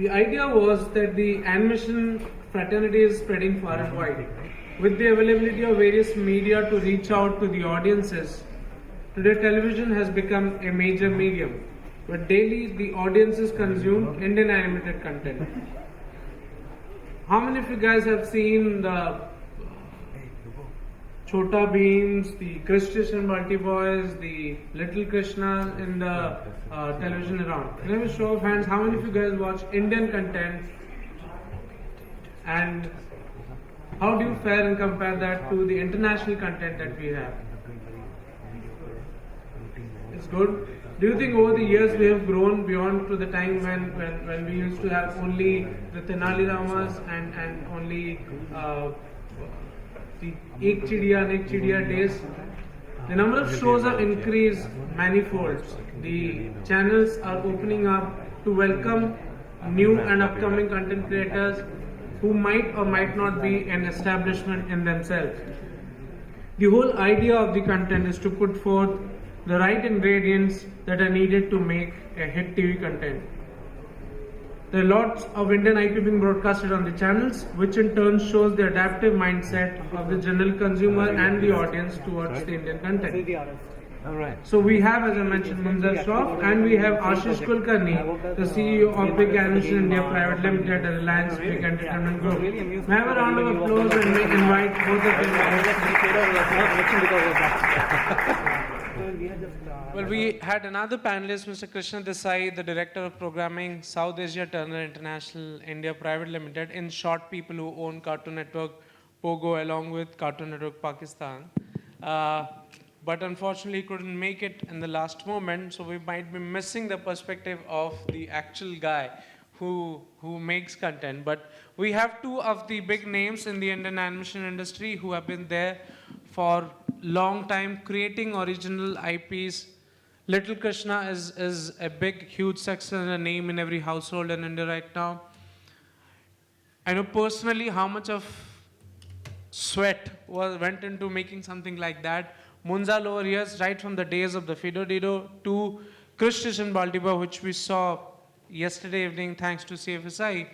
The idea was that the animation fraternity is spreading far and wide. With the availability of various media to reach out to the audiences, today television has become a major medium, where daily the audiences consume Indian animated content. How many of you guys have seen the Chota Beans, the Krishna and Balti Boys, the Little Krishna in the television around? Can I have a show of hands? How many of you guys watch Indian content? And how do you fare and compare that to the international content that we have? It's good. Do you think over the years we have grown beyond to the time when we used to have only the Tenali Ramas and only the Ek Chidiya days? The number of shows have increased manifolds. The channels are opening up to welcome new and upcoming content creators who might or might not be an establishment in themselves. The whole idea of the content is to put forth the right ingredients that are needed to make a hit TV content. There are lots of Indian IP being broadcasted on the channels, which in turn shows the adaptive mindset of the general consumer and the audience towards the Indian content. So we have, as I mentioned, Munzal Shroff, and we have Ashish Kulkarni, the CEO of Big Animation India Private Limited and Reliance Big Entertainment Group. May I have a round of applause and may invite both of them. Well, we had another panelist, Mr. Krishna Desai, the Director of Programming, South Asia Turner International India Private Limited, in short, people who own Cartoon Network Pogo along with Cartoon Network Pakistan. But unfortunately couldn't make it in the last moment, so we might be missing the perspective of the actual guy who makes content. But we have two of the big names in the Indian animation industry who have been there for long time creating original IPs. Little Krishna is a big, huge success and a name in every household in India right now. I know personally how much of sweat went into making something like that. Munzal over here, right from the days of the Fido Dido to Krishna and Baltiba, which we saw yesterday evening thanks to CFSI,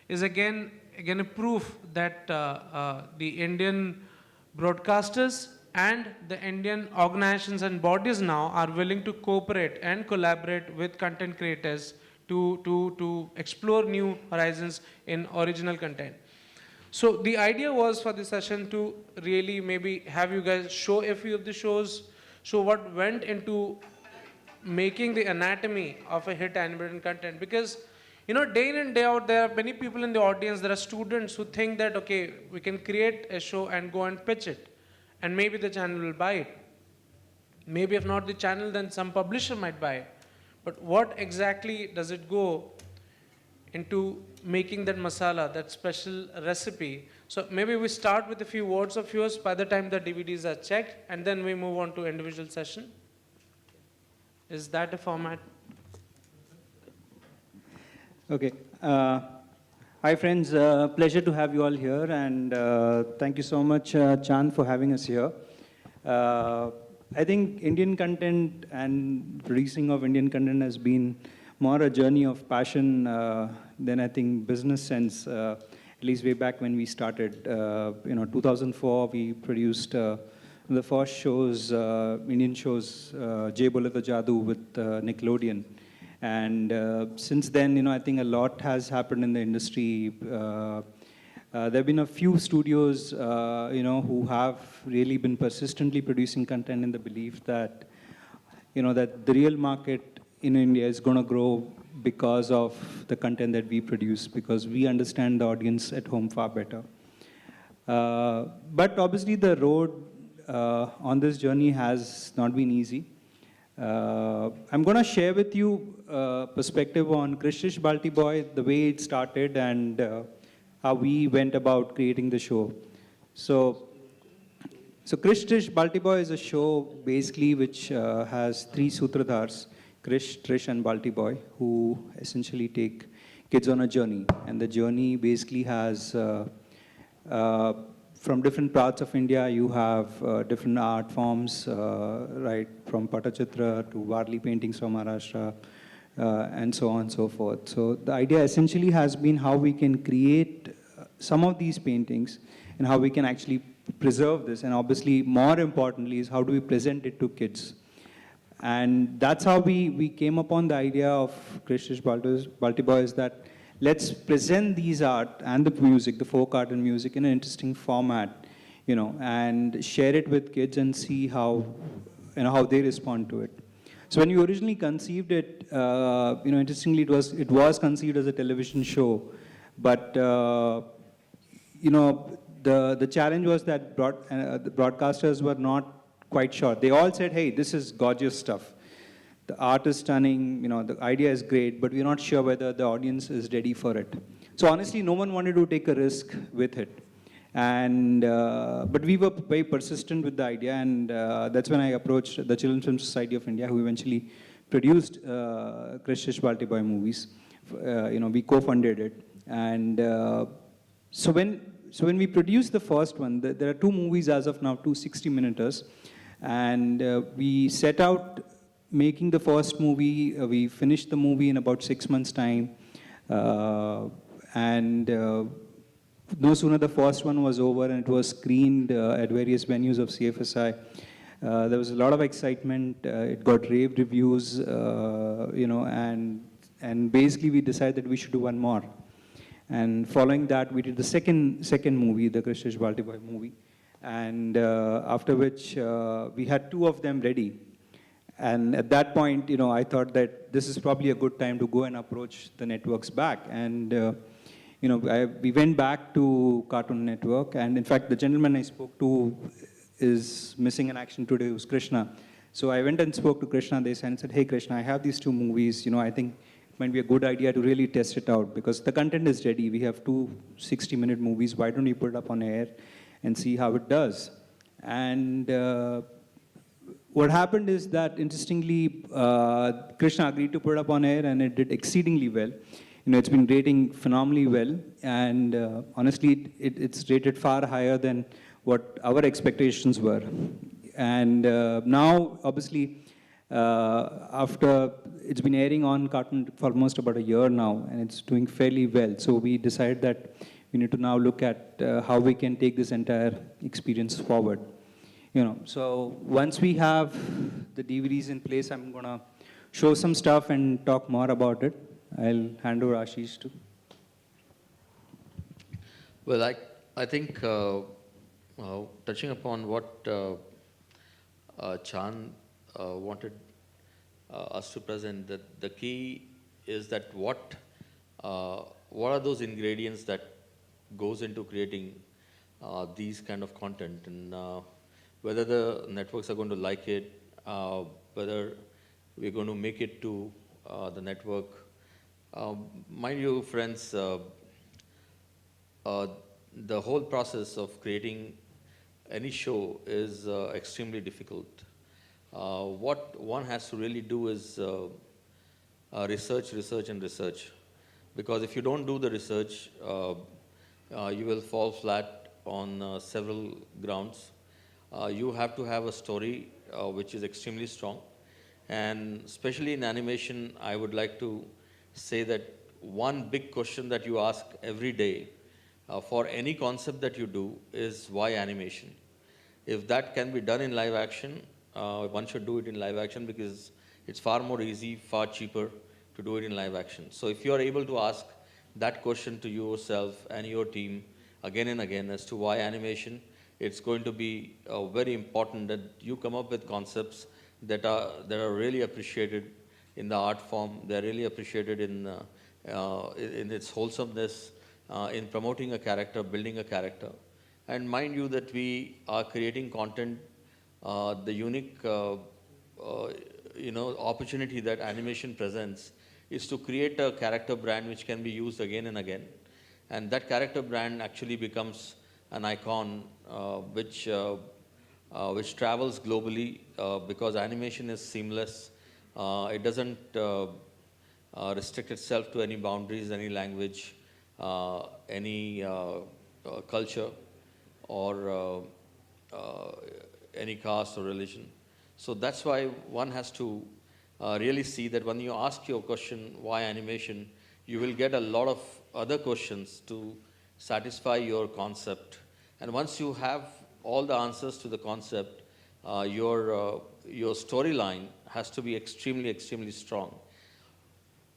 is again a proof that the Indian broadcasters and the Indian organizations and bodies now are willing to cooperate and collaborate with content creators to explore new horizons in original content. So the idea was for this session to really maybe have you guys show a few of the shows, show what went into making the anatomy of a hit animated content. Because, you know, day in and day out, there are many people in the audience, there are students who think that, okay, we can create a show and go and pitch it. And maybe the channel will buy it. Maybe if not the channel, then some publisher might buy it. But what exactly does it go into making that masala, that special recipe? So maybe we start with a few words of yours by the time the DVDs are checked, and then we move on to individual session. Is that a format? Okay. Hi friends, pleasure to have you all here, and thank you so much, Chand, for having us here. I think Indian content and producing of Indian content has been more a journey of passion than I think business sense, at least way back when we started. 2004, we produced the first shows, Indian shows, Jai Bole To Jadoo with Nickelodeon. And since then, I think a lot has happened in the industry. There have been a few studios, who have really been persistently producing content in the belief that, that the real market in India is going to grow because of the content that we produce, because we understand the audience at home far better. But obviously, the road on this journey has not been easy. I'm going to share with you perspective on Krishna Balti Boy, the way it started and how we went about creating the show. So Krishna Balti Boy is a show basically which has three Sutradhars, Krish, Trish and Balti Boy, who essentially take kids on a journey. And the journey basically has from different parts of India, you have different art forms, right, from Patachitra to Varli paintings from Maharashtra, and so on and so forth. So the idea essentially has been how we can create some of these paintings and how we can actually preserve this. And obviously, more importantly, is how do we present it to kids. And that's how we came upon the idea of Krishish Baltiboy, is that let's present these art and the music, the folk art and music, in an interesting format, and share it with kids and see how, how they respond to it. So when you originally conceived it, interestingly, it was conceived as a television show, but the challenge was that the broadcasters were not quite sure. They all said, hey, this is gorgeous stuff. The art is stunning, the idea is great, but we're not sure whether the audience is ready for it. So honestly, no one wanted to take a risk with it. And, but we were very persistent with the idea, and that's when I approached the Children's Film Society of India, who eventually produced Krishish Baltiboy movies. We co-funded it. And so when we produced the first one, there are two movies as of now, two 60-minuters. And we set out making the first movie. We finished the movie in about 6 months' time. No sooner the first one was over and it was screened at various venues of CFSI. There was a lot of excitement. It got rave reviews, and basically we decided that we should do one more. And following that, we did the second movie, the Krishish Baltiboy movie. And after which we had two of them ready. And at that point, I thought that this is probably a good time to go and approach the networks back. And we went back to Cartoon Network, and in fact, the gentleman I spoke to is missing in action today, who's Krishna. So I went and spoke to Krishna. They said, hey, Krishna, I have these two movies. I think it might be a good idea to really test it out because the content is ready. We have two 60-minute movies. Why don't we put it up on air and see how it does? And what happened is that, interestingly, Krishna agreed to put it up on air, and it did exceedingly well. It's been rating phenomenally well, and honestly, it's rated far higher than what our expectations were. And now, obviously, after it's been airing on Cartoon for almost about a year now, and it's doing fairly well. So we decided that we need to now look at how we can take this entire experience forward. So once we have the DVDs in place, I'm gonna show some stuff and talk more about it. I'll hand over Ashish to. Well, I think touching upon what Chand wanted us to present, that the key is that what are those ingredients that goes into creating these kind of content, and whether the networks are going to like it, whether we're going to make it to the network. Mind you, friends, the whole process of creating any show is extremely difficult. What one has to really do is research, and research. Because if you don't do the research, you will fall flat on several grounds. You have to have a story which is extremely strong. And especially in animation, I would like to say that one big question that you ask every day for any concept that you do is why animation? If that can be done in live action, one should do it in live action because it's far more easy, far cheaper to do it in live action. So if you are able to ask that question to yourself and your team again and again as to why animation, it's going to be very important that you come up with concepts that are really appreciated in the art form. They're really appreciated in its wholesomeness, in promoting a character, building a character. And mind you that we are creating content, the unique opportunity that animation presents is to create a character brand which can be used again and again. And that character brand actually becomes an icon which travels globally because animation is seamless. It doesn't restrict itself to any boundaries, any language, any culture, or any caste or religion. So that's why one has to really see that when you ask your question, why animation, you will get a lot of other questions to satisfy your concept. And once you have all the answers to the concept, your storyline has to be extremely, extremely strong.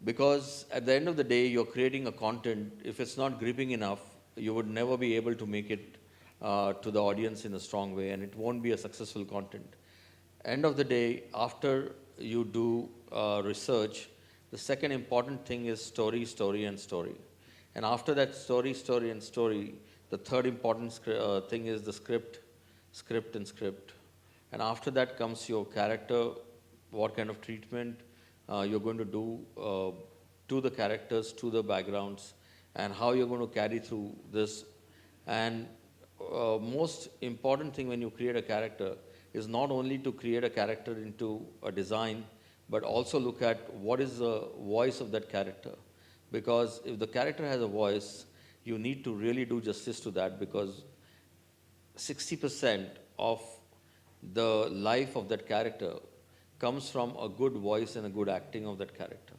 Because at the end of the day, you're creating a content. If it's not gripping enough, you would never be able to make it to the audience in a strong way, and it won't be a successful content. End of the day, after you do research, the second important thing is story, story, and story. And after that story, story, and story, the third important thing is the script, script, and script. And after that comes your character, what kind of treatment you're going to do to the characters, to the backgrounds, and how you're going to carry through this. And most important thing when you create a character is not only to create a character into a design, but also look at what is the voice of that character. Because if the character has a voice, you need to really do justice to that, because 60% of the life of that character comes from a good voice and a good acting of that character.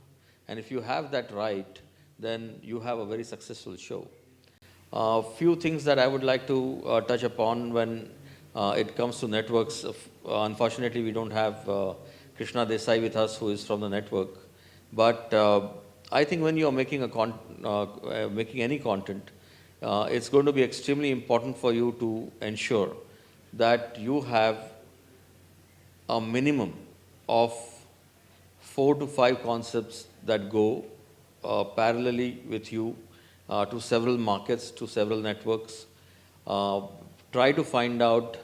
And if you have that right, then you have a very successful show. Few things that I would like to touch upon when it comes to networks. Unfortunately, we don't have Krishna Desai with us, who is from the network. But I think when you are making making any content, it's going to be extremely important for you to ensure that you have a minimum of 4 to 5 concepts that go parallelly with you to several markets, to several networks. Try to find out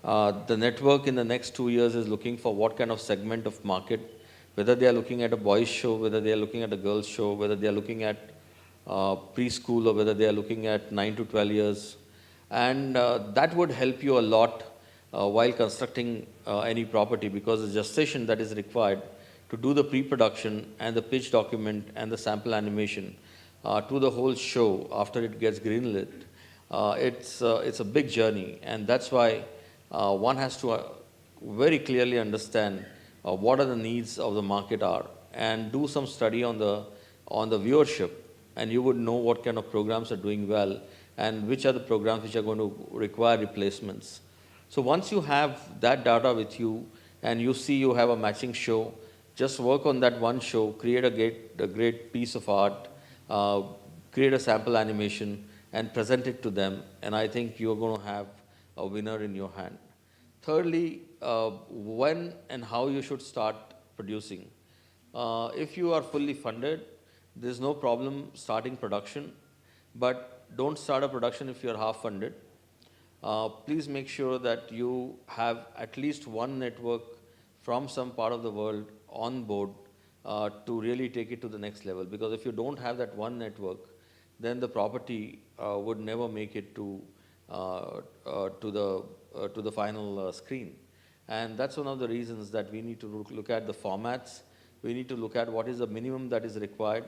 the network in the next 2 years is looking for what kind of segment of market, whether they are looking at a boys show, whether they are looking at a girls show, whether they are looking at preschool, or whether they are looking at 9 to 12 years. And that would help you a lot while constructing any property, because the gestation that is required to do the pre-production and the pitch document and the sample animation to the whole show after it gets greenlit, it's a big journey. And that's why one has to very clearly understand what are the needs of the market are, and do some study on the viewership, and you would know what kind of programs are doing well and which are the programs which are going to require replacements. So once you have that data with you and you see you have a matching show, just work on that one show, create a great piece of art, create a sample animation, and present it to them. And I think you're going to have a winner in your hand. Thirdly, when and how you should start producing. If you are fully funded, there's no problem starting production, but don't start a production if you're half funded. Please make sure that you have at least one network from some part of the world on board to really take it to the next level. Because if you don't have that one network, then the property would never make it to the final screen. And that's one of the reasons that we need to look at the formats. We need to look at what is the minimum that is required.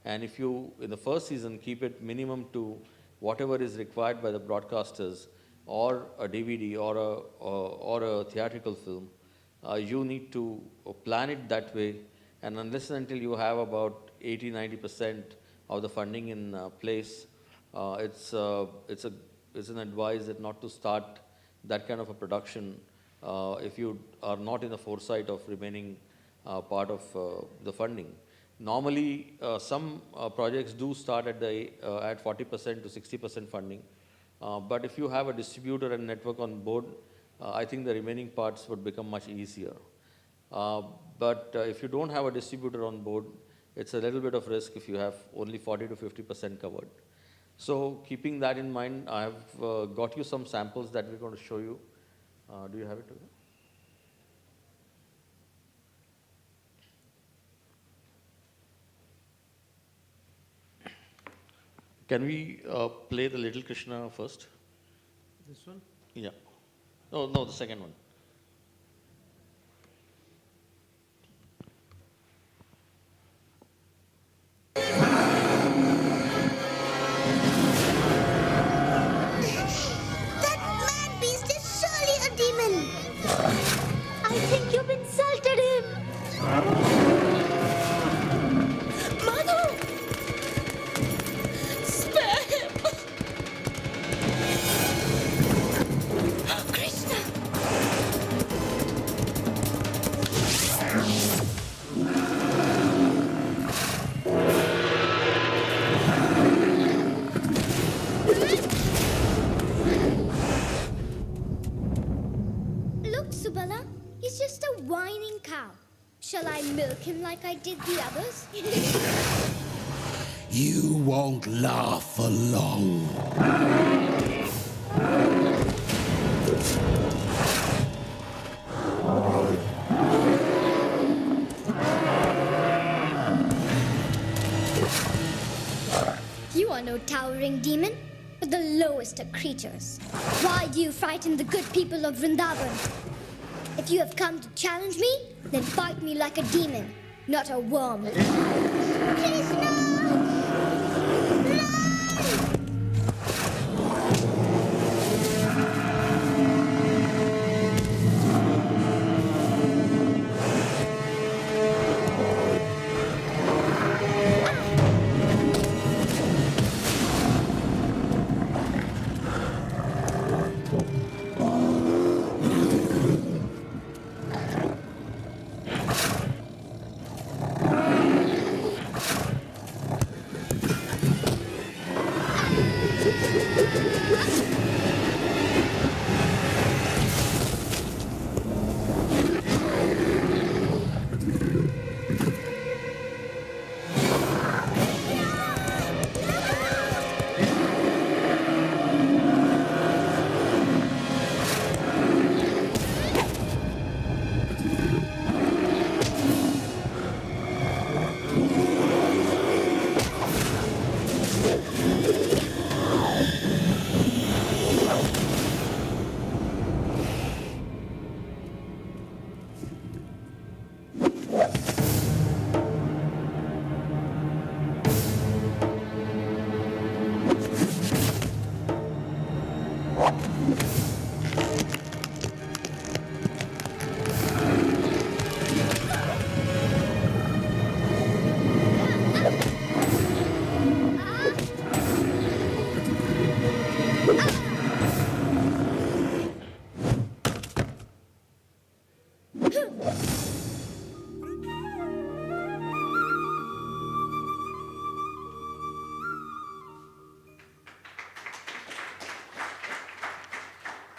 And if you, in the first season, keep it minimum to whatever is required by the broadcasters, or a DVD or a theatrical film, you need to plan it that way. And unless and until you have about 80-90% of the funding in place, it's an advice that not to start that kind of a production if you are not in the foresight of remaining part of the funding. Normally, some projects do start at 40% to 60% funding. But if you have a distributor and network on board, I think the remaining parts would become much easier. But if you don't have a distributor on board, it's a little bit of risk if you have only 40 to 50% covered. So keeping that in mind, I have got you some samples that we're going to show you. Do you have it? Can we play the Little Krishna first? This one? Yeah. No, the second one. That mad beast is surely a demon. I think you've insulted him. Madhu! Spare him! Krishna! Look, Subala, he's just a whining cow. Shall I milk him like I did the others? You won't laugh for long. You are no towering demon, but the lowest of creatures. Why do you frighten the good people of Vrindavan? If you have come to challenge me, then fight me like a demon, not a worm. Krishna!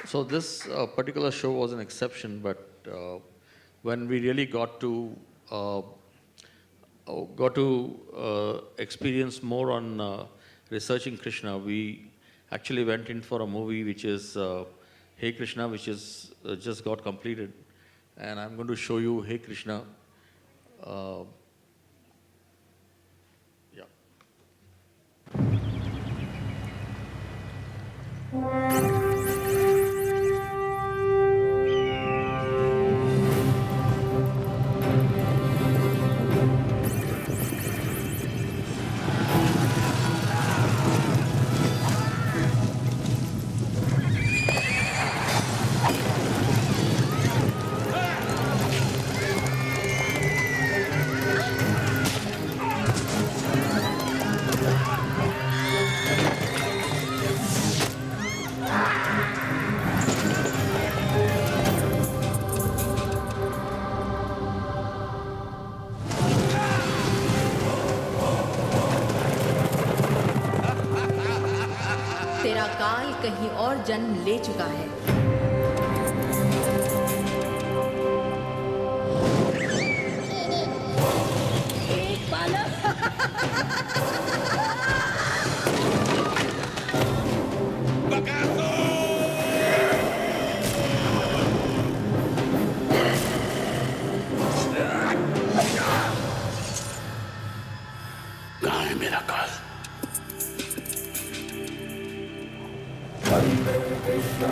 So this particular show was an exception, but when we really got to experience more on researching Krishna, we actually went in for a movie which is Hey Krishna, which is just got completed, and I'm going to show you Hey Krishna. Yeah. तेरा काल कहीं और जन्म ले चुका है। एक बालक कहाँ है मेरा काल? Krishna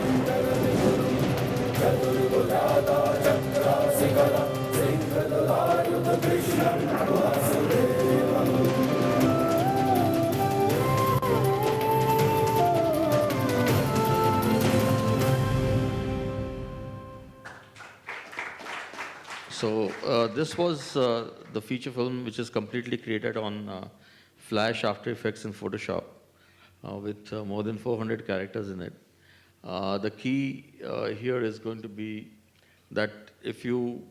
This was the feature film, which is completely created on Flash, After Effects, and Photoshop, with more than 400 characters in it. The key here is going to be that if you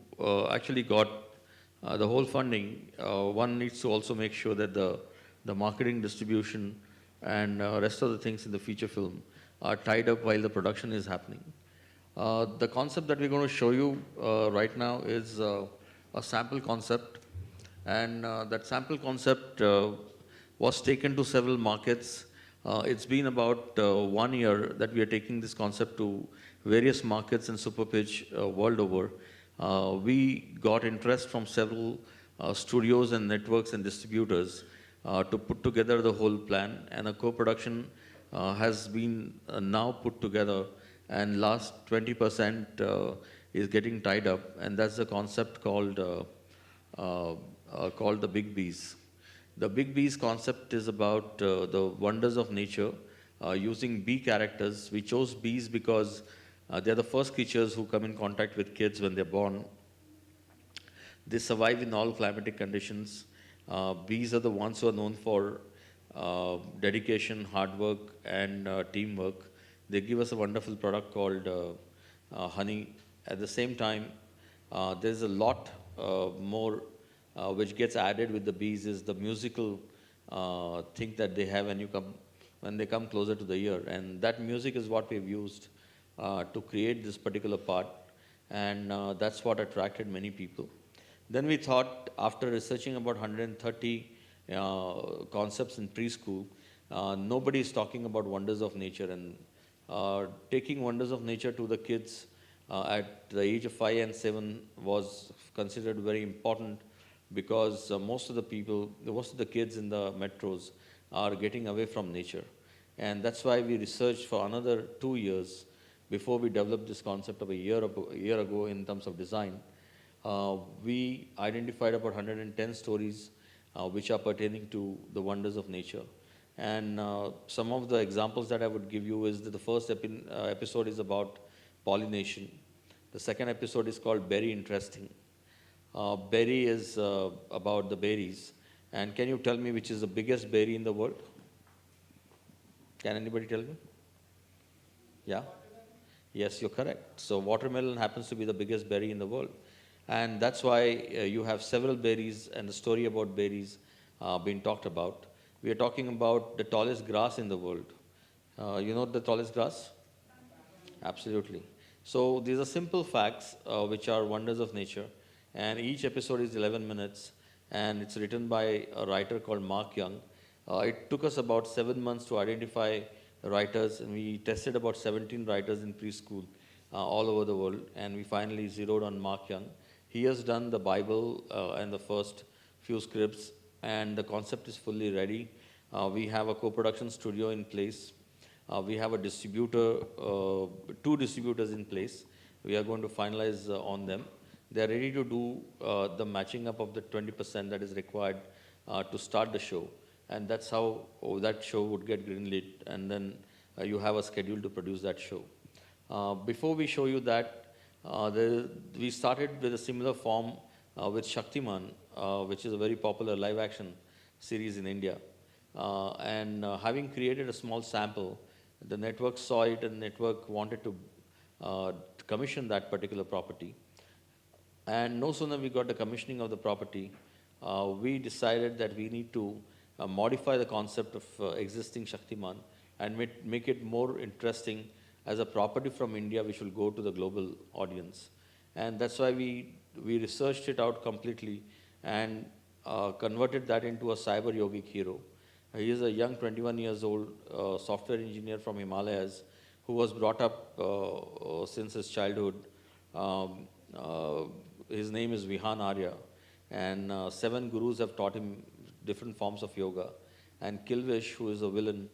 actually got the whole funding, one needs to also make sure that the marketing, distribution, and rest of the things in the feature film are tied up while the production is happening. The concept that we're going to show you right now is a sample concept, and that sample concept was taken to several markets. It's been about 1 year that we are taking this concept to various markets and super pitch world over. We got interest from several studios and networks and distributors to put together the whole plan, and a co-production has been now put together, and last 20% is getting tied up, and that's the concept called the Big Bees. The Big Bees concept is about the wonders of nature using bee characters. We chose bees because they're the first creatures who come in contact with kids when they're born. They survive in all climatic conditions. Bees are the ones who are known for dedication, hard work, and teamwork. They give us a wonderful product called honey. At the same time, there's a lot more which gets added with the bees is the musical thing that they have when they come closer to the ear. And that music is what we've used to create this particular part. And that's what attracted many people. Then we thought, after researching about 130 concepts in preschool, nobody is talking about wonders of nature, and taking wonders of nature to the kids at the age of 5 and 7 was considered very important, because most of the kids in the metros are getting away from nature. And that's why we researched for another 2 years before we developed this concept of a year ago in terms of design. We identified about 110 stories which are pertaining to the wonders of nature. And some of the examples that I would give you is that the first episode is about pollination. The second episode is called Berry Interesting. Berry is about the berries. And can you tell me which is the biggest berry in the world? Can anybody tell me? Yeah? Yes, you're correct. So watermelon happens to be the biggest berry in the world. And that's why you have several berries and the story about berries being talked about. We are talking about the tallest grass in the world. You know the tallest grass? Absolutely. So these are simple facts which are wonders of nature. And each episode is 11 minutes. And it's written by a writer called Mark Young. It took us about 7 months to identify writers, and we tested about 17 writers in preschool all over the world, and we finally zeroed on Mark Young. He has done the Bible and the first few scripts, and the concept is fully ready. We have a co-production studio in place. We have a distributor, 2 distributors in place. We are going to finalize on them. They are ready to do the matching up of the 20% that is required to start the show. And that's how that show would get greenlit, and then you have a schedule to produce that show. Before we show you that, we started with a similar form with Shaktiman, which is a very popular live-action series in India. Having created a small sample, the network saw it, and the network wanted to commission that particular property. And no sooner we got the commissioning of the property, we decided that we need to modify the concept of existing Shaktiman and make it more interesting as a property from India which will go to the global audience. And that's why we researched it out completely and converted that into a cyber yogic hero. He is a young 21 years old software engineer from Himalayas who was brought up since his childhood. His name is Vihan Arya, and 7 gurus have taught him different forms of yoga. And Kilvish, who is a villain,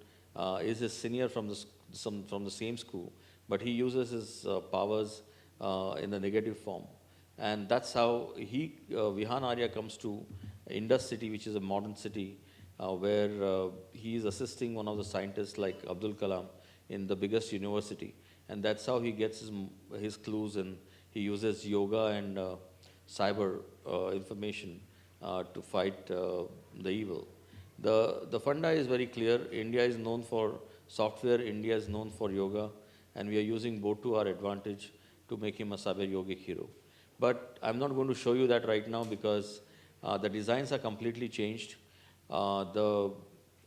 is his senior from the same school, but he uses his powers in the negative form. And that's how Vihan Arya comes to Indus City, which is a modern city, where he is assisting one of the scientists like Abdul Kalam in the biggest university. And that's how he gets his clues, and he uses yoga and cyber information to fight the evil. The funda is very clear. India is known for software, India is known for yoga, and we are using both to our advantage to make him a cyber yogic hero. But I'm not going to show you that right now because the designs are completely changed. The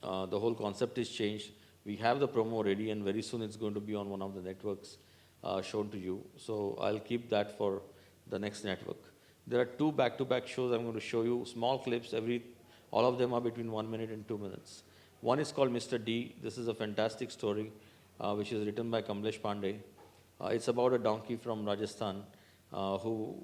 whole concept is changed. We have the promo ready, and very soon it's going to be on one of the networks shown to you. So I'll keep that for the next network. There are 2 back-to-back shows I'm going to show you, small clips, all of them are between 1 minute and 2 minutes. One is called Mr. D. This is a fantastic story which is written by Kamlesh Pandey. It's about a donkey from Rajasthan who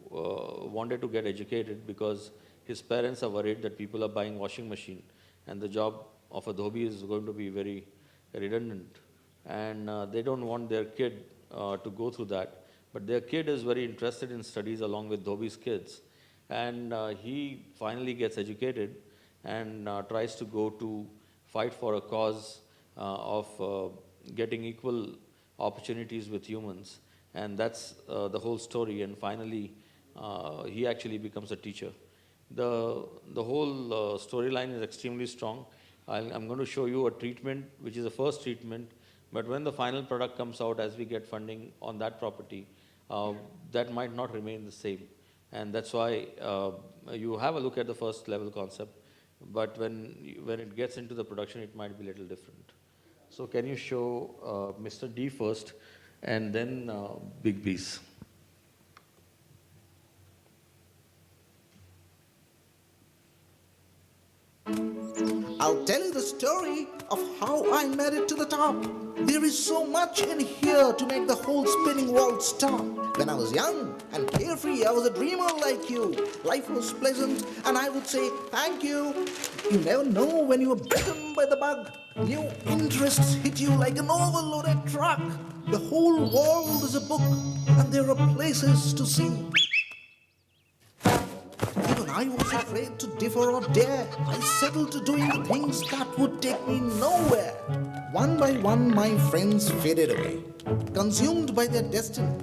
wanted to get educated because his parents are worried that people are buying washing machine and the job of a dhobi is going to be very redundant. And they don't want their kid to go through that. But their kid is very interested in studies along with dhobi's kids. And he finally gets educated and tries to go to fight for a cause of getting equal opportunities with humans. And that's the whole story. And finally, he actually becomes a teacher. The whole storyline is extremely strong. I'm going to show you a treatment, which is the first treatment. But when the final product comes out, as we get funding on that property, that might not remain the same. And that's why you have a look at the first level concept. But when it gets into the production, it might be a little different. So can you show Mr. D first, and then Big B's? I'll tell you the story of how I made it to the top. There is so much in here to make the whole spinning world stop. When I was young and carefree, I was a dreamer like you. Life was pleasant and I would say thank you. You never know when you are bitten by the bug. New interests hit you like an overloaded truck. The whole world is a book and there are places to see. Even I was afraid to differ or dare. I settled to doing the things that would take me nowhere. One by one, my friends faded away, consumed by their destiny,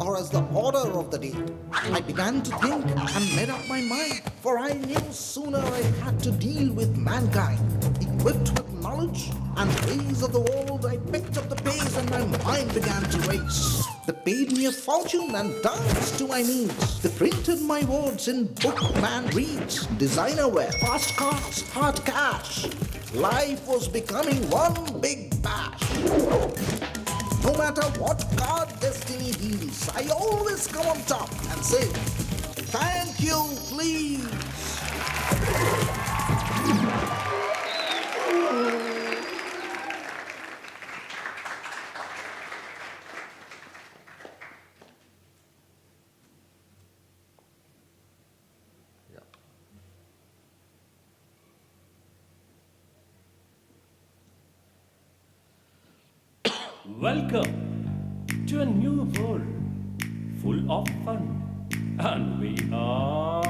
or as the order of the day. I began to think and made up my mind, for I knew sooner I had to deal with mankind. Equipped with knowledge and ways of the world, I picked up the pace and my mind began to race. They paid me a fortune and danced to my needs. They printed my words in book man reads. Designer wear, fast cars, hard cash. Life was becoming one big bash. No matter what card destiny deals, I always come on top and say, thank you, please. Welcome to a new world full of fun, and we are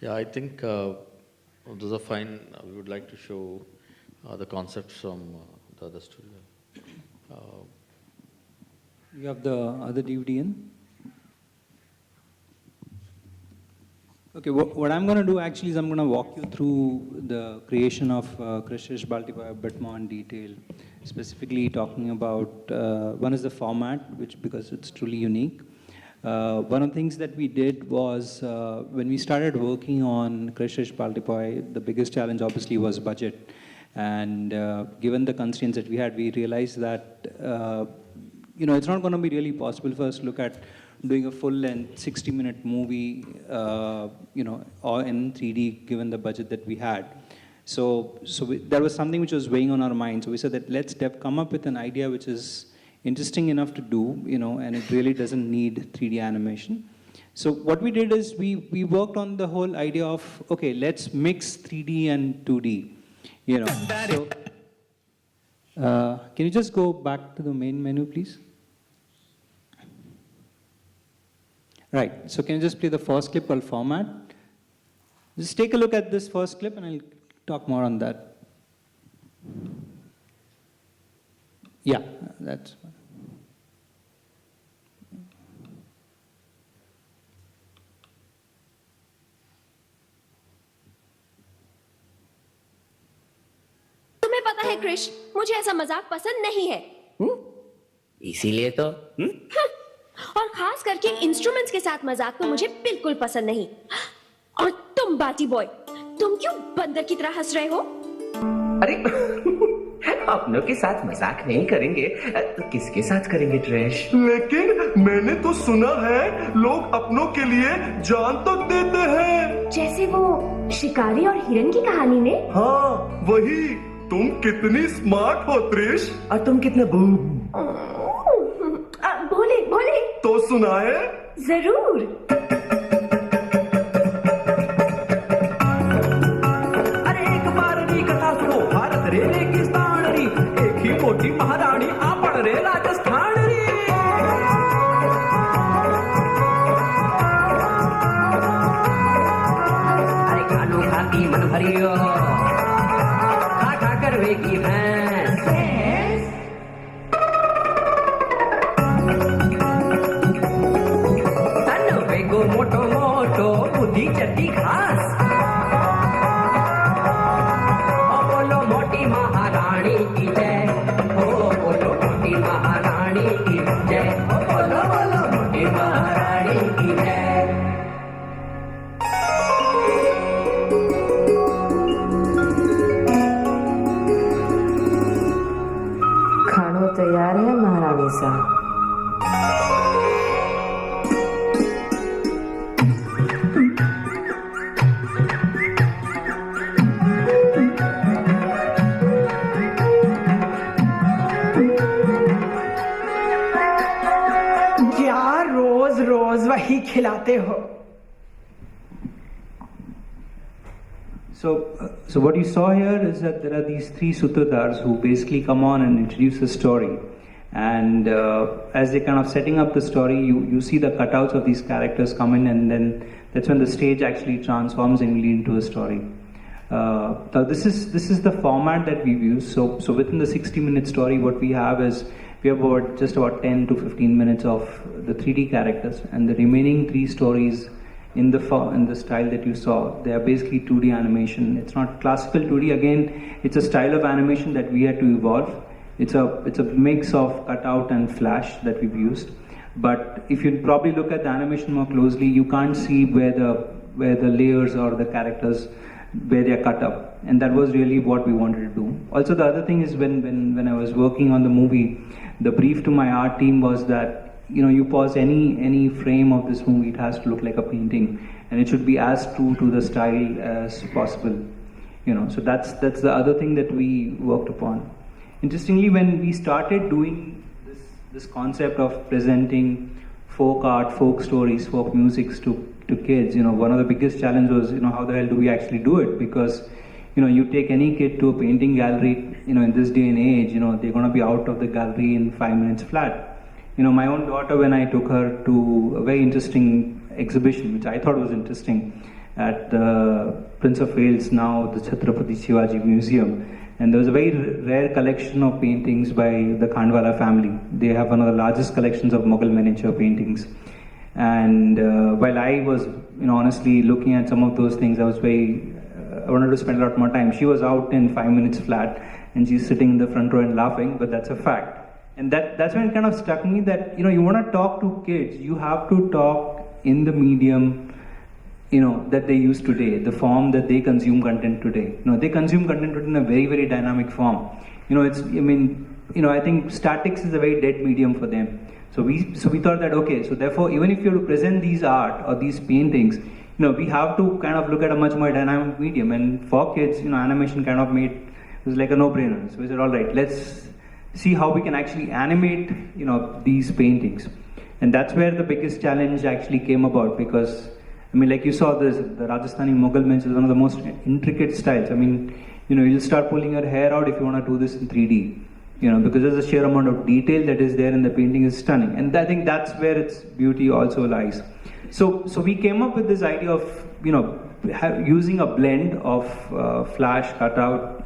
Yeah, I think those are fine. We would like to show the concepts from the other studio. You have the other DVD in? Okay, what I'm going to do actually is I'm going to walk you through the creation of Krishish Baltipa a bit more in detail, specifically talking about, one is the format, which because it's truly unique. One of the things that we did was, when we started working on Krishish Baltipa, the biggest challenge obviously was budget. And given the constraints that we had, we realized that, it's not going to be really possible for us to look at doing a full-length 60-minute movie, or in 3D, given the budget that we had. So that was something which was weighing on our minds. So we said that let's come up with an idea which is interesting enough to do, and it really doesn't need 3D animation. So what we did is we worked on the whole idea of, okay, let's mix 3D and 2D, So, can you just go back to the main menu, please? Right, so can you just play the first clip called Format? Just take a look at this first clip and I'll talk more on that. Yeah, that's fine. तुम्हें पता है क्रिश, मुझे ऐसा मजाक पसंद नहीं है। इसीलिए तो और खास करके इंस्ट्रूमेंट्स के साथ मजाक तो मुझे बिल्कुल पसंद नहीं। और तुम बाटी बॉय, तुम क्यों बंदर की तरह हंस रहे हो? अरे अपनों के साथ मजाक नहीं करेंगे तो किसके साथ करेंगे ट्रेश? लेकिन मैंने तो सुना है लोग अपनों के लिए जान तक देते हैं। जैसे वो शिकारी और हिरन की कहानी में। हाँ वही। तुम कितनी स्मार्ट हो त्रिश। और तुम कितने बोले तो सुनाए। जरूर। अरे एक बार री कथा सुनो, भारत रे रेगिस्तान री, एक ही मोटी महारानी आपण रे राजस्थान री। अरे खानो खाती मन भरियो, खा कर वेगी भैंस। मोटो मोटो बुद्धि चट्टी घास। बोलो मोटी महारानी की जय, बोलो मोटी महारानी की जय, बोलो मोटी महारानी की जय। खानो तैयार है महारानी साहब। वही खिलाते हो। So what you saw here is that there are these three sutradhars who basically come on and introduce the story. And as they kind of setting up the story, you see the cutouts of these characters come in, and then that's when the stage actually transforms and leads into a story. So this is the format that we've used. So within the 60-minute story, what we have is we have just about 10 to 15 minutes of the 3D characters, and the remaining 3 stories in the style that you saw, they are basically 2D animation. It's not classical 2D. Again, it's a style of animation that we had to evolve. It's a mix of cutout and flash that we've used. But if you probably look at the animation more closely, you can't see where the layers or the characters, where they are cut up. And that was really what we wanted to do. Also, the other thing is when I was working on the movie, the brief to my art team was that, you pause any frame of this movie, it has to look like a painting, and it should be as true to the style as possible. So that's the other thing that we worked upon. Interestingly, when we started doing this concept of presenting folk art, folk stories, folk musics to kids, one of the biggest challenges was, how the hell do we actually do it? Because, you take any kid to a painting gallery, in this day and age, they're going to be out of the gallery in 5 minutes flat. My own daughter, when I took her to a very interesting exhibition, which I thought was interesting, at the Prince of Wales, now the Chhatrapati Shivaji Museum. And there was a very rare collection of paintings by the Khandwala family. They have one of the largest collections of Mughal miniature paintings. And while I was, honestly looking at some of those things, I wanted to spend a lot more time. She was out in 5 minutes flat, and she's sitting in the front row and laughing, but that's a fact. And that's when it kind of struck me that, you want to talk to kids, you have to talk in the medium, that they use today, the form that they consume content today. They consume content today in a very, very dynamic form. I think statics is a very dead medium for them. So we thought that, okay, so therefore, even if you have to present these art or these paintings, we have to kind of look at a much more dynamic medium. And for kids, animation kind of it was like a no-brainer. So we said, all right, let's see how we can actually animate, these paintings. And that's where the biggest challenge actually came about, because like you saw this, the Rajasthani Mughal miniature is one of the most intricate styles. You'll start pulling your hair out if you want to do this in 3D, because there's a sheer amount of detail that is there, and the painting is stunning. And I think that's where its beauty also lies. So we came up with this idea of, using a blend of flash cutout,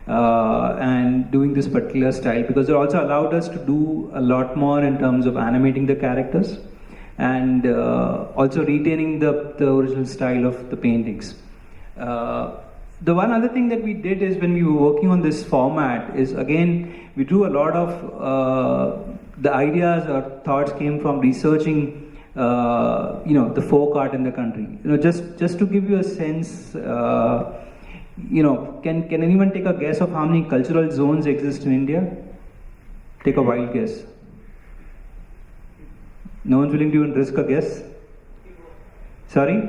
and doing this particular style, because it also allowed us to do a lot more in terms of animating the characters, and also retaining the original style of the paintings. The one other thing that we did is, when we were working on this format, is again, we drew a lot of the ideas or thoughts came from researching the folk art in the country. Just to give you a sense, can anyone take a guess of how many cultural zones exist in India? Take a wild guess. No one's willing to even risk a guess? Sorry?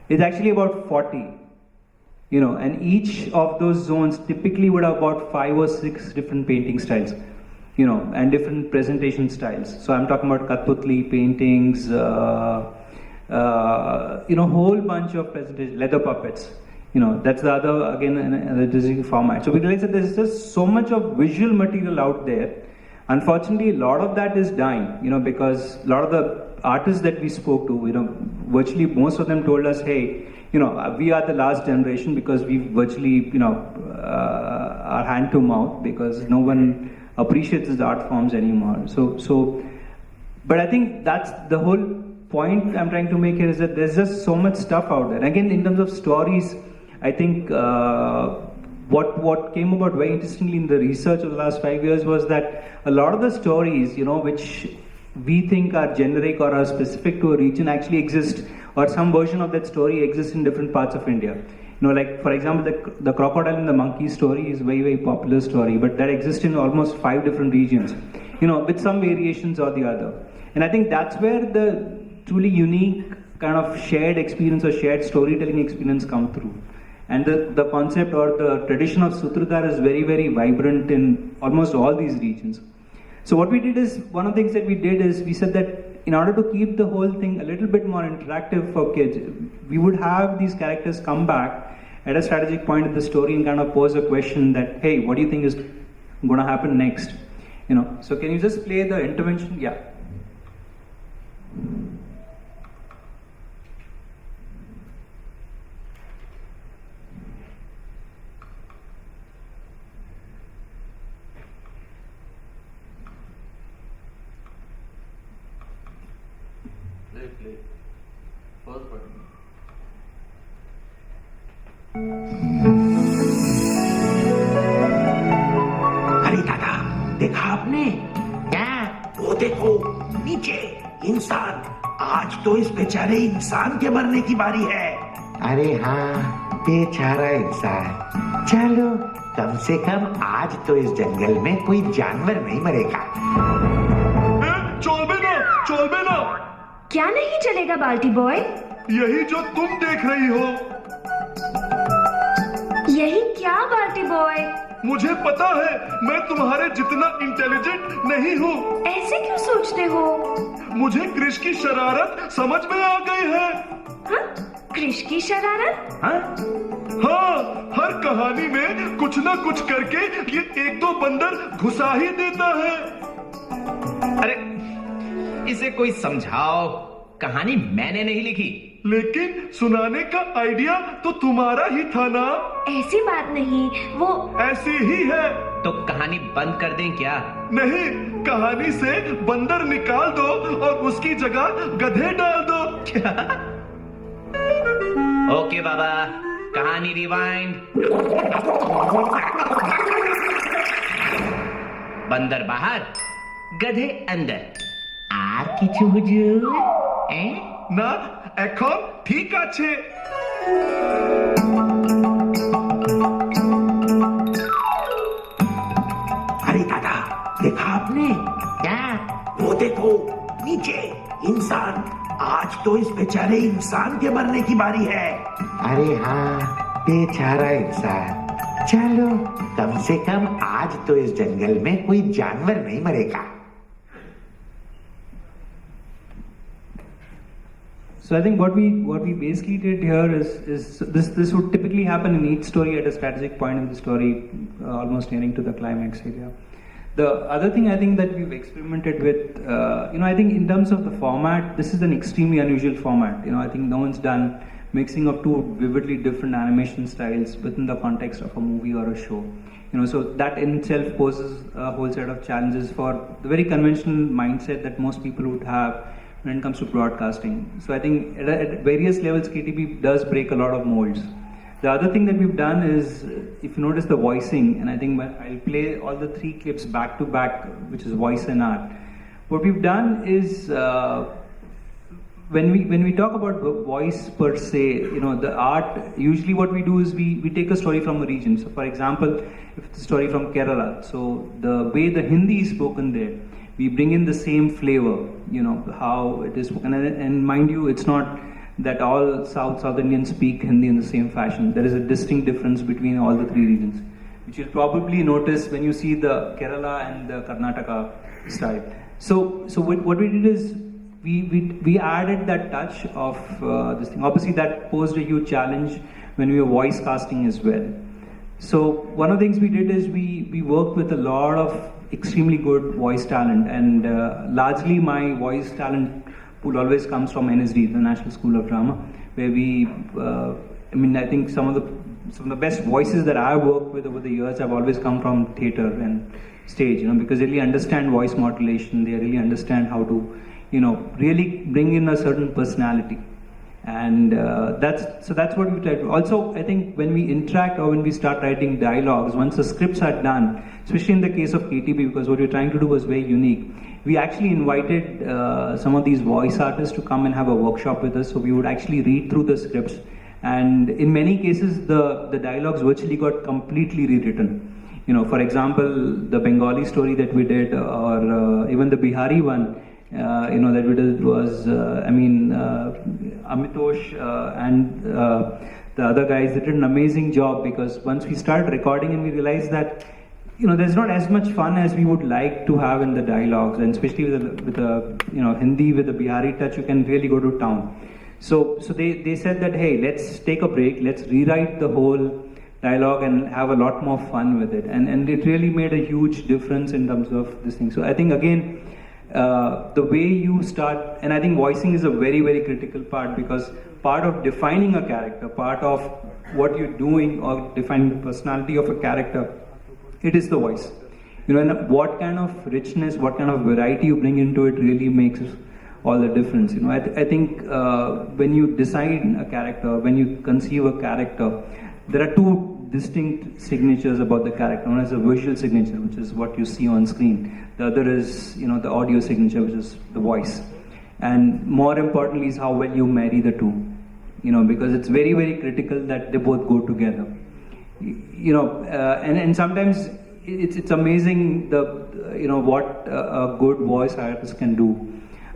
It's actually about 40. And each of those zones typically would have about 5 or 6 different painting styles, and different presentation styles. So I'm talking about Kathputli paintings, whole bunch of presentation, leather puppets. That's the other, again, the design format. So we realized that there's just so much of visual material out there. Unfortunately, a lot of that is dying, because a lot of the artists that we spoke to, virtually most of them told us, hey, we are the last generation, because we virtually, are hand to mouth, because no one appreciates the art forms anymore. But I think that's the whole point I'm trying to make here, is that there's just so much stuff out there. Again, in terms of stories, I think what came about very interestingly in the research of the last 5 years was that a lot of the stories, which we think are generic or are specific to a region, actually exist, or some version of that story exists in different parts of India. Like for example, the crocodile and the monkey story is a very, very popular story, but that exists in almost 5 different regions, with some variations or the other. And I think that's where the truly unique kind of shared experience or shared storytelling experience come through. And the concept or the tradition of Sutradhar is very, very vibrant in almost all these regions. So what we did is, one of the things that we did is, we said that in order to keep the whole thing a little bit more interactive for kids, we would have these characters come back at a strategic point in the story and kind of pose a question that, hey, what do you think is going to happen next? So can you just play the intervention? Yeah. Play. First button. अरे दादा, देखा आपने? क्या? वो देखो नीचे, इंसान। आज तो इस बेचारे इंसान के मरने की बारी है। अरे हाँ, बेचारा इंसान। चलो, कम से कम आज तो इस जंगल में कोई जानवर नहीं मरेगा। चल ना। क्या नहीं चलेगा बाल्टी बॉय? यही जो तुम देख रही हो। यही क्या बाल्टी बॉय? मुझे पता है, मैं तुम्हारे जितना इंटेलिजेंट नहीं हूँ। ऐसे क्यों सोचते हो? मुझे क्रिश की शरारत समझ में आ गई है। हाँ? क्रिश की शरारत? हाँ, हर कहानी में कुछ ना कुछ करके ये 1-2 बंदर घुसा ही देता है। अरे इसे कोई समझाओ, कहानी मैंने नहीं लिखी। लेकिन सुनाने का आइडिया तो तुम्हारा ही था ना? ऐसी बात नहीं, वो ऐसी ही है। तो कहानी बंद कर दें क्या? नहीं, कहानी से बंदर निकाल दो और उसकी जगह गधे डाल दो। ओके बाबा, कहानी रिवाइंड। बंदर बाहर, गधे अंदर। আর কিছু হুজুর? না, এখন ঠিক আছে। अरे दादा, देखा आपने? क्या? वो देखो नीचे, इंसान। आज तो इस बेचारे इंसान के मरने की बारी है। अरे हाँ, बेचारा इंसान। चलो, कम से कम आज तो इस जंगल में कोई जानवर नहीं मरेगा। So I think what we basically did here is this would typically happen in each story at a strategic point in the story, almost nearing to the climax area. The other thing I think that we've experimented with, I think in terms of the format, this is an extremely unusual format. I think no one's done mixing of two vividly different animation styles within the context of a movie or a show. So that in itself poses a whole set of challenges for the very conventional mindset that most people would have when it comes to broadcasting. So I think at various levels, KTB does break a lot of molds. The other thing that we've done is, if you notice the voicing, and I think I'll play all the 3 clips back to back, which is voice and art. What we've done is, when we talk about voice per se, the art, usually what we do is we take a story from a region. So for example, if it's a story from Kerala, so the way the Hindi is spoken there, we bring in the same flavor, how it is spoken. And mind you, it's not that all South Indians speak Hindi in the same fashion. There is a distinct difference between all the 3 regions, which you'll probably notice when you see the Kerala and the Karnataka style. So what we did is, we added that touch of this thing. Obviously, that posed a huge challenge when we were voice casting as well. So one of the things we did is we worked with a lot of extremely good voice talent, and largely my voice talent pool always comes from NSD, the National School of Drama, where I think some of the best voices that I've worked with over the years have always come from theatre and stage, because they really understand voice modulation, they really understand how to, really bring in a certain personality. And that's what we try to. Also, I think when we interact or when we start writing dialogues, once the scripts are done, especially in the case of KTB, because what we're trying to do was very unique, we actually invited some of these voice artists to come and have a workshop with us. So we would actually read through the scripts, and in many cases, the dialogues virtually got completely rewritten. For example, the Bengali story that we did, or even the Bihari one, that we did was, Amitosh and the other guys, they did an amazing job, because once we started recording and we realized that, there's not as much fun as we would like to have in the dialogues, and especially with the Hindi with the Bihari touch, you can really go to town. So they said that, hey, let's take a break, let's rewrite the whole dialogue and have a lot more fun with it. And it really made a huge difference in terms of this thing. So I think, again, the way you start, and I think voicing is a very, very critical part, because part of defining a character, part of what you're doing or defining the personality of a character, it is the voice. And what kind of richness, what kind of variety you bring into it really makes all the difference. I think when you design a character, when you conceive a character, there are 2 distinct signatures about the character. One is a visual signature, which is what you see on screen. The other is, the audio signature, which is the voice. And more importantly is how well you marry the 2. Because it's very, very critical that they both go together. And sometimes it's amazing what a good voice artist can do.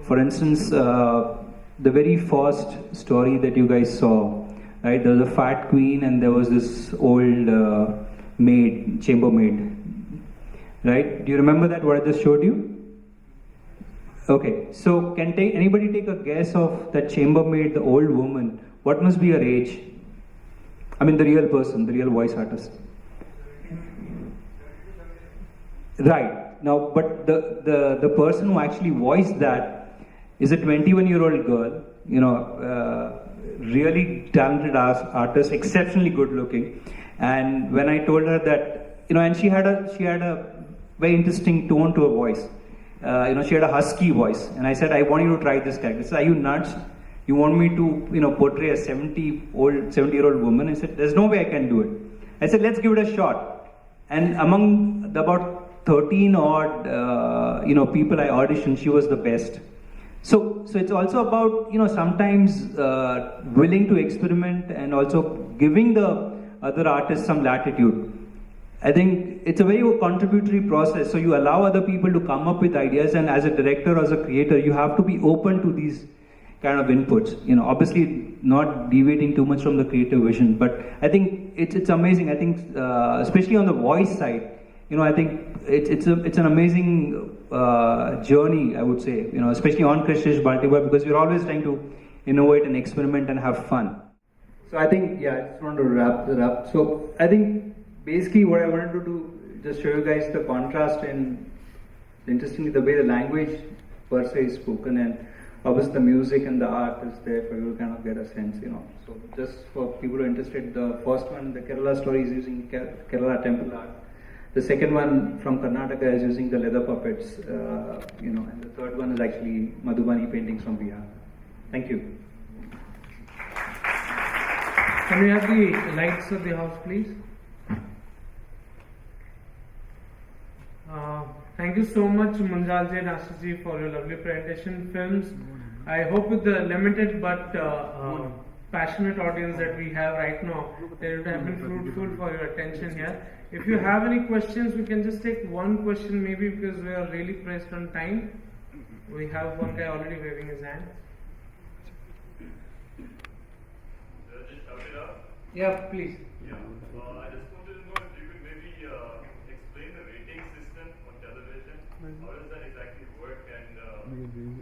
For instance, the very first story that you guys saw, right? There was a fat queen and there was this old maid, chambermaid, right? Do you remember that, what I just showed you? Okay, so can anybody take a guess of that chambermaid, the old woman? What must be her age? I mean, the real person, the real voice artist. Right. Now, but the person who actually voiced that is a 21-year-old girl, really talented artist, exceptionally good looking. And when I told her that, and she had a very interesting tone to her voice. She had a husky voice, and I said, I want you to try this character. She said, are you nuts? You want me to, portray a 70-year-old woman? I said, there's no way I can do it. I said, let's give it a shot. And among about 13 odd, people I auditioned, she was the best. So it's also about, sometimes willing to experiment and also giving the other artists some latitude. I think it's a very contributory process. So you allow other people to come up with ideas, and as a director or as a creator, you have to be open to these kind of inputs. Obviously not deviating too much from the creative vision, but I think it's amazing. I think especially on the voice side, I think it's an amazing journey, I would say. Especially on Krishnesh Baltiboy, because we're always trying to innovate and experiment and have fun. So I think I just want to wrap it up. So I think basically what I wanted to do, just show you guys the contrast and interestingly the way the language per se is spoken, and obviously the music and the art is there for you to kind of get a sense, So just for people who are interested, the first one, the Kerala story, is using Kerala temple art. The second one from Karnataka is using the leather puppets, and the third one is actually Madhubani paintings from Bihar. Thank you. Can we have the lights of the house, please? Thank you so much, Munjalji and Ashiji, for your lovely presentation films. I hope with the limited but passionate audience that we have right now, they would have been fruitful for your attention here. If you have any questions, we can just take one question maybe, because we are really pressed on time. We have one guy already waving his hand. Yeah, please. Yeah, I just wanted to know if you could maybe explain the rating system on television. How does that exactly work? And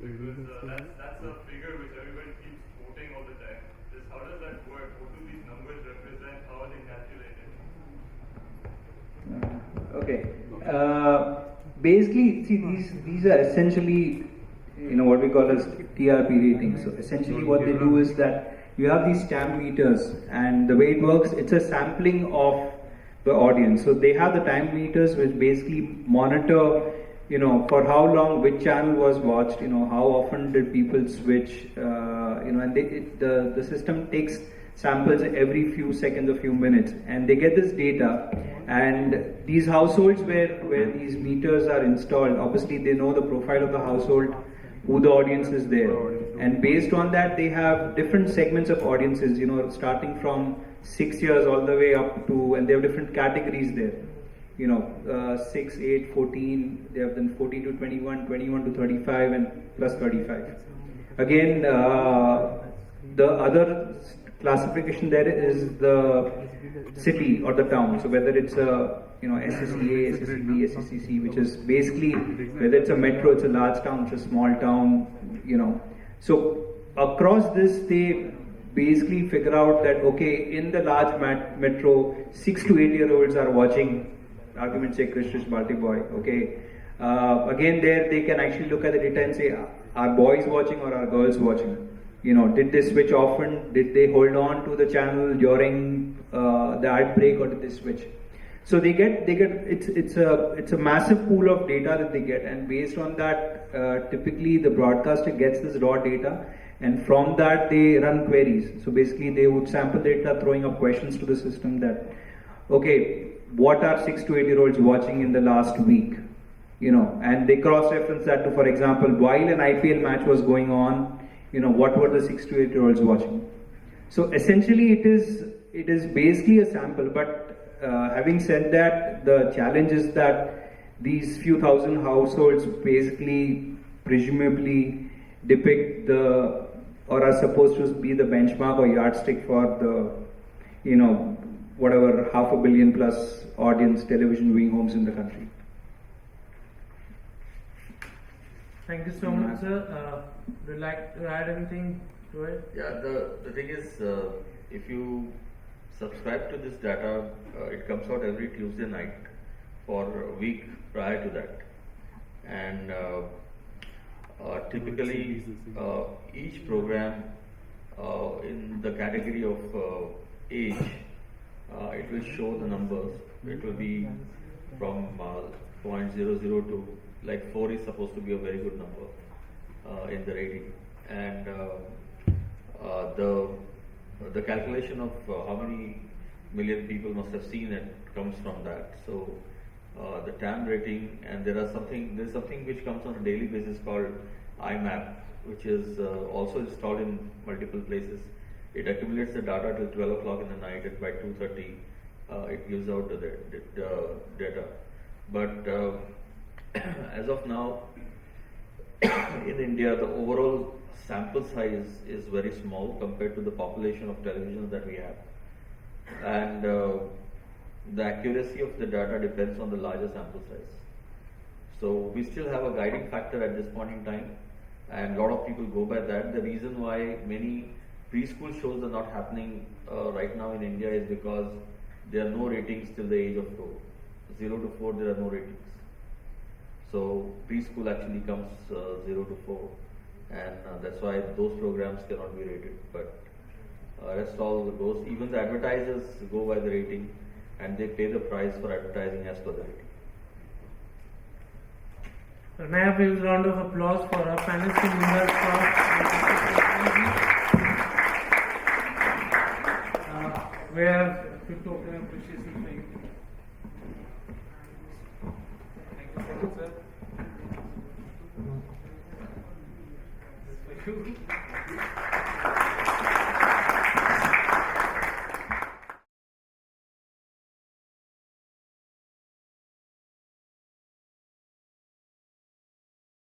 because that's a figure which everybody keeps quoting all the time. Just how does that work? What do these numbers represent? How are they calculated? Okay. Basically, see, these are essentially, what we call as TRP ratings. So essentially, what they do is that you have these stamp meters, and the way it works, it's a sampling of the audience. So they have the time meters which basically monitor, for how long which channel was watched, how often did people switch, and the system takes samples every few seconds or few minutes, and they get this data. And these households where these meters are installed, obviously they know the profile of the household, who the audience is there, and based on that they have different segments of audiences, starting from 6 years all the way up to, and they have different categories there, 6, 8, 14, they have then 14 to 21, 21 to 35, and plus 35. Again, the other classification there is the city or the town. So whether it's a SSEA, SSEB, SSCC, which is basically whether it's a metro, it's a large town, it's a small town, So across this, they basically figure out that okay, in the large metro, 6 to 8 year olds are watching, argument say Krishnesh Baltiboy. Okay, again there they can actually look at the data and say, are boys watching or are girls watching? Did they switch often? Did they hold on to the channel during the ad break, or did they switch? So they get it's a massive pool of data that they get, and based on that, typically the broadcaster gets this raw data, and from that they run queries. So basically they would sample data, throwing up questions to the system that, okay, what are 6 to 8 year olds watching in the last week? And they cross-reference that to, for example, while an IPL match was going on, what were the 6 to 8 year olds watching? So essentially it is basically a sample, but having said that, the challenge is that these few thousand households basically presumably depict or are supposed to be the benchmark or yardstick for the, whatever 500 million plus audience television viewing homes in the country. Thank you so much, sir. Would you like to add anything to it? Yeah, the thing is, if you subscribe to this data, it comes out every Tuesday night for a week prior to that. And typically, each program in the category of age, it will show the numbers. It will be from 0.00 to, like 4 is supposed to be a very good number in the rating. And the calculation of how many million people must have seen it comes from that. So the TAM rating, and there's something which comes on a daily basis called IMAP, which is also installed in multiple places. It accumulates the data till 12 o'clock in the night, and by 2:30 it gives out the data. But as of now, in India, the overall sample size is very small compared to the population of televisions that we have. And the accuracy of the data depends on the larger sample size. So we still have a guiding factor at this point in time, and a lot of people go by that. The reason why many preschool shows are not happening right now in India is because there are no ratings till the age of 4. 0 to 4 there are no ratings. So preschool actually comes 0 to 4, and that's why those programs cannot be rated. But rest all goes, even the advertisers go by the rating, and they pay the price for advertising as per the rating. May I have a round of applause for our panelists in Mumbai we have to token appreciation for you. Thank you so much, sir. This for you.